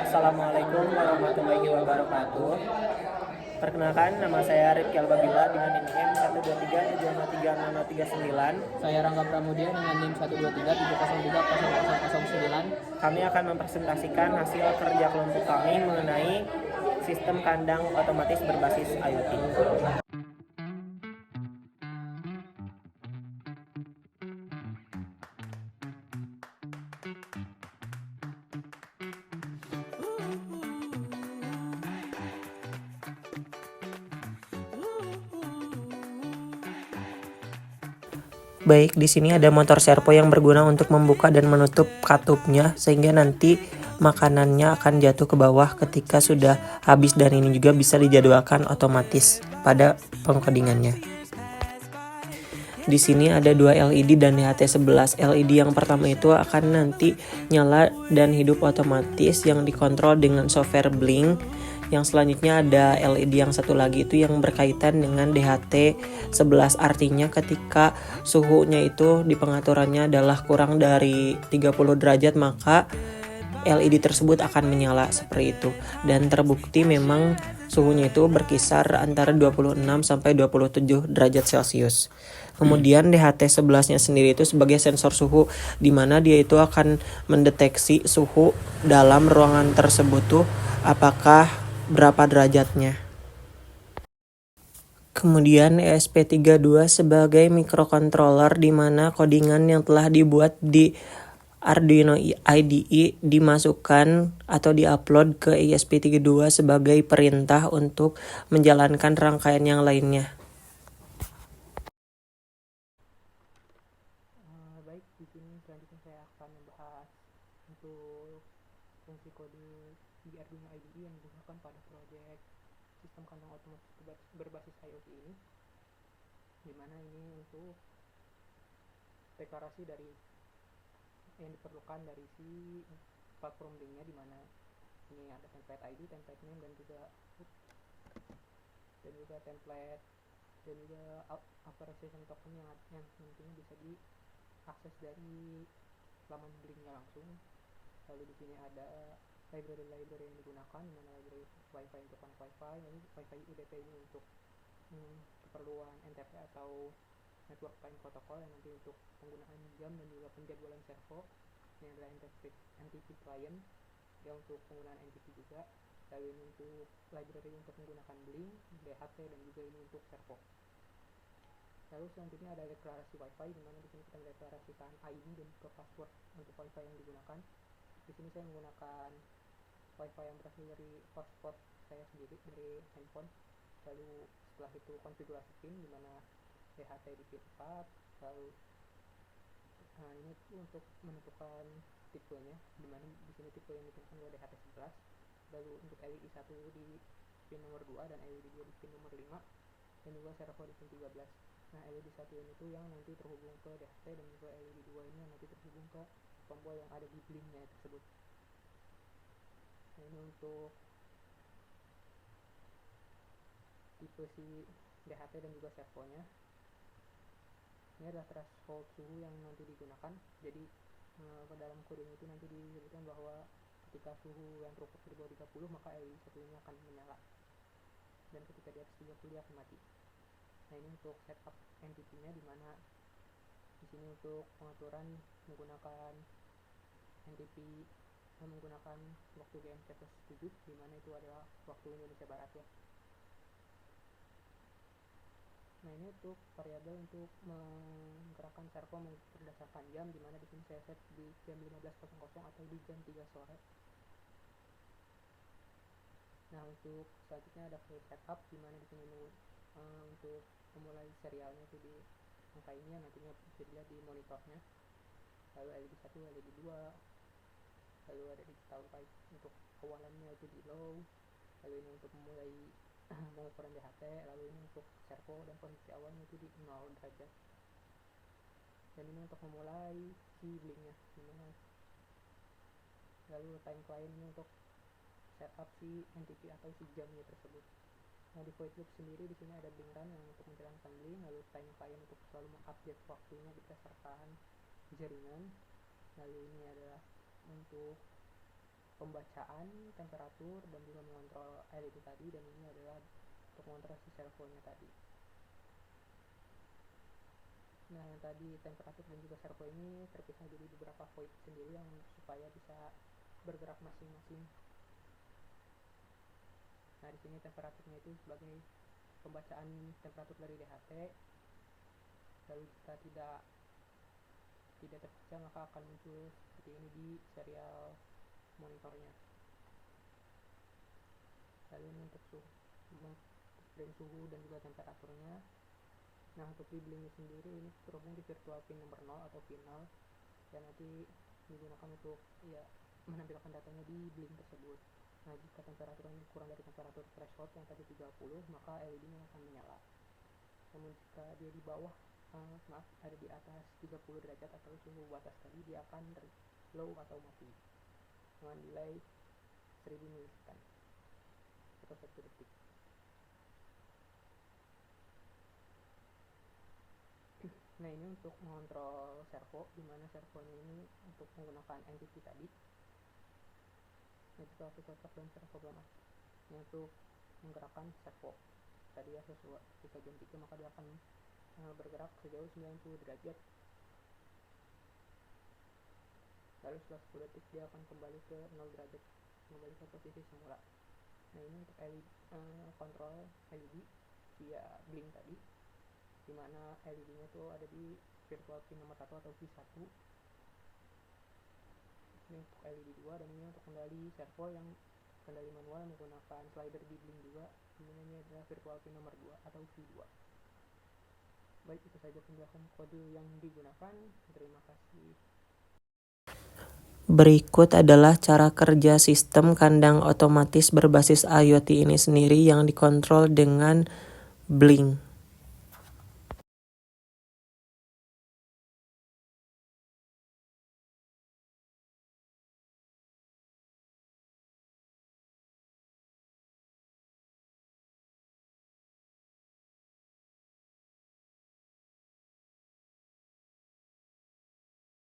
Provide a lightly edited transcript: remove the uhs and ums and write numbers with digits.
Assalamualaikum warahmatullahi wabarakatuh. Perkenalkan, nama saya Rifki Albabila dengan NIM 123753039. Saya Rangga Pramudia dengan NIM 123703009. Kami akan mempresentasikan hasil kerja kelompok kami mengenai sistem kandang otomatis berbasis IoT. Baik, di sini ada motor servo yang berguna untuk membuka dan menutup katupnya sehingga nanti makanannya akan jatuh ke bawah ketika sudah habis, dan ini juga bisa dijadwalkan otomatis pada pengkodingannya. Di sini ada dua LED dan DHT11. LED yang pertama itu akan nanti nyala dan hidup otomatis yang dikontrol dengan software Blink. Yang selanjutnya ada LED yang satu lagi itu yang berkaitan dengan DHT11, artinya ketika suhunya itu di pengaturannya adalah kurang dari 30 derajat maka LED tersebut akan menyala seperti itu. Dan terbukti memang suhunya itu berkisar antara 26 sampai 27 derajat Celcius. Kemudian DHT11-nya sendiri itu sebagai sensor suhu, di mana dia itu akan mendeteksi suhu dalam ruangan tersebut tuh apakah berapa derajatnya. Kemudian ESP32 sebagai microcontroller, di mana codingan yang telah dibuat di Arduino IDE dimasukkan atau diupload ke ESP32 sebagai perintah untuk menjalankan rangkaian yang lainnya. Baik, di sini selanjutnya saya akan membahas untuk fungsi kode di Arduino IDE yang digunakan pada proyek sistem kandang otomatis berbasis IoT ini, di mana ini untuk deklarasi dari yang diperlukan dari si platform linknya, di mana ini ada template ID, template name, dan juga template dan juga authorization token yang nantinya bisa diakses dari laman linknya langsung. Lalu di sini ada library yang digunakan, di mana library Wi-Fi untuk connect Wi-Fi, ini Wi-Fi UDP ini untuk keperluan NTP atau network time protocol, yang nanti untuk penggunaan jam dan juga penjadwalan servo. Ini adalah NTP client ya untuk penggunaan NTP juga. Lalu ini untuk library untuk menggunakan Blink, DHT, dan juga ini untuk servo. Lalu selanjutnya ada deklarasi Wi-Fi, di mana di sini kita mendeklarasikan ID dan juga password untuk Wi-Fi yang digunakan. Di sini saya menggunakan Wi-Fi yang berasal dari hotspot saya sendiri dari handphone. Lalu setelah itu konfigurasi pin, di mana DHT di pin 4. Lalu ini untuk menentukan tipenya, di mana di sini tipe yang digunakan adalah DHT11. Lalu untuk LED 1 di pin nomor 2 dan LED 2 di pin nomor 5, dan juga servo di pin 13. Nah, LED 1 ini tuh yang nanti terhubung ke DHT, dan juga LED 2 ini yang nanti terhubung ke tombol yang ada di blinknya tersebut. Nah, ini untuk tipe si DHT dan juga servonya. Ini adalah threshold suhu yang nanti digunakan. Jadi ke dalam kodenya itu nanti disebutkan bahwa ketika suhu yang terupload di bawah 30 maka LED satu ini akan menyala, dan ketika di atas 30 dia akan mati. Nah, ini untuk setup NTP-nya, di mana di sini untuk pengaturan menggunakan NTP menggunakan waktu GMT plus 7, di mana itu adalah waktu Indonesia Barat ya. Nah, ini untuk variabel untuk menggerakkan servo berdasarkan jam, di mana di sini saya set di jam 15.00 atau di jam 3 sore. Nah, untuk selanjutnya ada full setup, di mana di sini untuk memulai serialnya itu di angka ini yang nantinya bisa dilihat di monitornya. Lalu LED 1, LED 2, lalu ada digital light untuk awalannya itu di low. Lalu ini untuk memulai pengukuran DHT, lalu ini untuk servo dan kondisi awalnya itu di 0 derajat. Dan ini untuk memulai si blinknya, dimana lalu time client ini untuk setup si NTP atau si jamnya tersebut. Nah, di void loop sendiri di sini ada blink run yang untuk menjalankan blink, lalu time client untuk selalu mengupdate waktunya berdasarkan jaringan. Lalu ini adalah untuk pembacaan temperatur dan juga mengontrol LED tadi, dan ini adalah untuk mengontrol si servonya tadi. Nah, yang tadi temperatur dan juga servo ini terpisah jadi beberapa void sendiri yang supaya bisa bergerak masing-masing. Nah, di sini temperaturnya itu sebagai pembacaan temperatur dari DHT. Lalu jika tidak terbaca, maka akan muncul seperti ini di serial monitornya. Lalu ini untuk frame suhu dan juga temperaturnya. Nah, untuk di Blink sendiri ini terhubung di virtual pin nomor 0 atau pin 0, dan nanti digunakan untuk menampilkan datanya di Blink tersebut. Nah, jika temperaturnya kurang dari temperatur threshold yang tadi 30, maka LED-nya akan menyala. Namun jika dia di bawah, ada di atas 30 derajat atau suhu batas tadi, dia akan low atau mati dengan delay 1000 milisekan atau 1 detik. Nah, ini untuk mengontrol servo, dimana servonya ini untuk menggunakan NTP tadi. Nah, jika aku cocok dan servo belum aktif, ini untuk menggerakkan servo tadi ya, sesuai jika jam 3 maka dia akan bergerak sejauh 90 derajat. Lalu setelah 10 detik dia akan kembali ke 0 derajat, kembali ke posisi semula. Nah, ini untuk LED, kontrol LED via Blink tadi, dimana LED-nya tuh ada di virtual pin nomor 1 atau V1. Ini untuk LED 2, dan ini untuk kendali servo yang kendali manual menggunakan slider di Blink juga. Ini adalah virtual pin nomor 2 atau V2. Baik, itu saja penjelasan kode yang digunakan. Terima kasih. Berikut adalah cara kerja sistem kandang otomatis berbasis IoT ini sendiri yang dikontrol dengan Blink.